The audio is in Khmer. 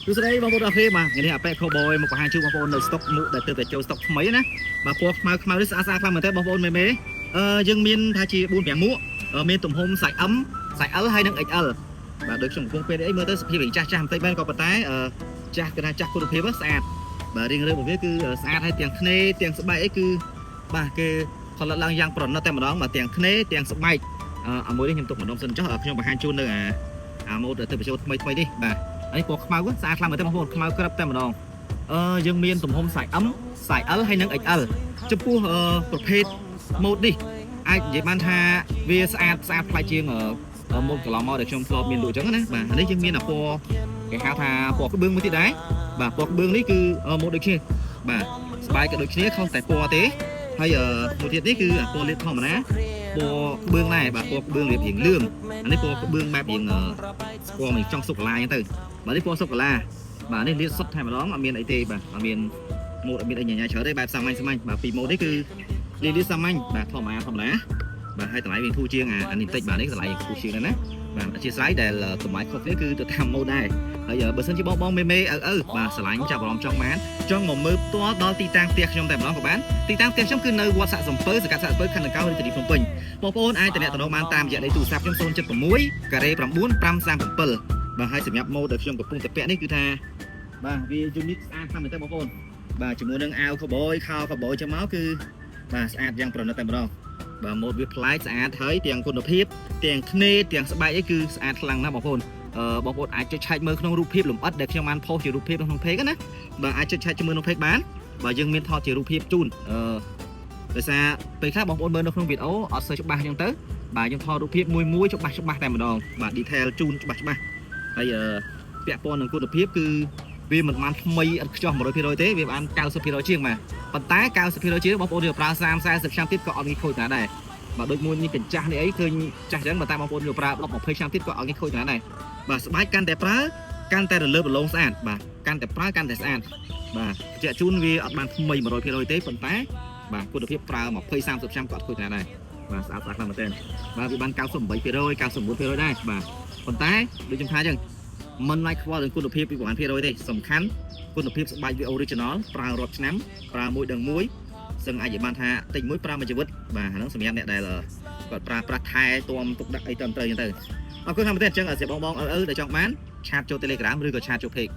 ទស្សនៈបងប្អូនអរគុណបាទថ្ងៃនេះអាប៉ែខូបយមកបង្ហាញជូនបងប្អូននៅស្តុកមុខដែលទើបតែចូលស្តុកថ្មីណាបាទពណ៌ខ្មៅនេះស្អាតខ្លាំងមែនទេបងប្អូនមេយើងមានថាជា4 5មួកមានទំហំសាច់ M សាច់ L ហើយនិង XL បាទដូចខ្ញុំកំពុងពេលអីមើលទៅសភាពវិញចាស់បន្តិចមែនក៏ប៉ុន្តែចាស់គឺថាចាស់គុណភាពស្អាតបាទរៀងរើរបស់វាគឺស្អាតហើយទាំងធ្នេទាំងស្បែកអីគឺបាទគេផលិតឡើងយ៉ាងប្រណិតតែម្ដងបាទទាំងធ្នេទាំងស្បែកអាមួយនេះខ្ញុំទុកម្ដងសិនចុះខ្ញុំបង្ហាញជូននៅអាម៉ូដទៅបញ្ចូលថ្មីនេះបាទនេះពណ៌ខ្មៅស្អាតខ្លាំងមែនទេបងប្អូនខ្មៅក្របតែម្ដងយើងមានទំហំសាច់ M សាច់ L ហើយនិង XL ចំពោះប្រភេទម៉ូដនេះអាចនិយាយបានថាវាស្អាតប្លែកជាងម៉ូដកន្លងមកដែលខ្ញុំធ្លាប់មានលក់អញ្ចឹងណាបាទនេះយើងមានពណ៌គេហៅថាពណ៌ក្បឿងមួយទៀតដែរបាទពណ៌ក្បឿងនេះគឺម៉ូដដូចគ្នាបាទស្បែកក៏ដូចគ្នាខុសតែពណ៌ទេហើយមួយទៀតនេះគឺពណ៌លាបធម្មតាពណ៌ក្បឿងដែរបាទពណ៌ក្បឿងលាបរៀងលឿងអានេះពណ៌ក្បឿងបែបរៀងស្គាល់មិនចង់សូកូឡាអញ្ចឹងទៅបាទនេះពណ៌សូកូឡាបាទនេះលាបសុទ្ធតែម្ដងអត់មានអីទេបាទអត់មានម៉ូដអត់មានអីញ៉ាំច្រើនទេបែបសាមញ្ញបាទពីម៉ូដនេះគឺលាបសាមញ្ញបាទធម្មតាបាទហើយតម្លៃវាធូរជាងអានេះតិចបាទនេះតម្លៃធូរជាងណាបាទអធិស្ឋានដែលតម្លៃខុសគ្នាគឺទៅតាមម៉ូដដែរហើយបើសិនជាបងមេបាទឆ្លាញ់ចាប់អារម្មណ៍ចង់មកមើលផ្ទាល់ដល់ទីតាំងផ្ទះខ្ញុំតែម្ដងក៏បានទីតាំងផ្ទះខ្ញុំគឺនៅវត្តសាក់សំពៅសង្កាត់សាក់សំពៅខណ្ឌដង្កោរាជធានីភ្នំពេញបងប្អូនអាចតំណបានតាមរយៈលេខទូរស័ព្ទខ្ញុំ076ការ៉េ9537បាទហើយសម្រាប់ម៉ូដដែលខ្ញុំកំពុងតែពាក់នេះគឺថាបាទវាយូនីកស្អាតខ្លាំងមែនទេបងប្អូនបាទជាមួយនឹងអាវខូបយខោខូបយចាំមកគឺបាទស្អាតយ៉ាងប្រណិតតែម្ដងបាទម៉ូដវាប្លែកស្អាតហើយទាំងគុណភាពទាំងធ្នេទាំងស្បែកអីគឺស្អាតខ្លាំងណាស់បងប្អូនបងប្អូនអាចចុចឆែកមើលក្នុងរូបភាពលម្អិតដែលខ្ញុំបានផុសជារូបភាពក្នុង page ណាបាទអាចចុចឆែកជាមួយក្នុង page បានបាទយើងមានថតជារូបភាពជូនដោយសារពេលខ្លះបងប្អូនមើលនៅក្នុងវីដេអូអត់សូវច្បាស់អញ្ចឹងទៅបាទយើងថតរូបភាពមួយច្បាស់តែម្ដងបាទ detail ជូនច្បាស់ហើយពាក់ព័ន្ធនឹងគុណភាពគឺវាមិនបានថ្មីឥតខ្ចោះ 100% ទេវាបាន 90% ជាងបាទប៉ុន្តែ 90% ជាងបងប្អូនយកប្រើ30 40 ឆ្នាំទៀតក៏អត់មានខូចណាដែរបាទដូចមួយនេះកញ្ចាស់នេះអីឃើញចាស់ចឹងតែបងប្អូនយកប្រើ10 20 ឆ្នាំទៀតក៏អត់មានខូចណាដែរបាទស្បែកកាន់តែប្រើកាន់តែរលើបរលោងស្អាតបាទកាន់តែប្រើកាន់តែស្អាតបាទជាជូនវាអត់បានថ្មី 100% ទេប៉ុន្តែបាទគុណភាពប្រើ20 30 ឆ្នាំក៏អត់ខូចណាដែរបាទស្អាតខ្លាំងមែនទែនបាទវាបាន 98% 99% ដែរបាទប៉ុន្តែដូចខ្ញុំថាចឹងមិនឡាយខ្វល់នឹងគុណភាពពីប្រហែល%ទេសំខាន់គុណភាពស្បែកវា original ប្រើរាប់ឆ្នាំប្រើមួយដឹងមួយសឹងអាចនិយាយបានថាតិចមួយប្រើមួយជីវិតបាទហ្នឹងសម្រាប់អ្នកដែលគាត់ប្រើប្រាស់ថែទាំទុកដាក់អីទៅអញ្ចឹងទៅអរគុណខាងប្រទេសអញ្ចឹងសម្រាប់បងដែលចង់បានឆាតចូល Telegram ឬក៏ឆាតចូល Page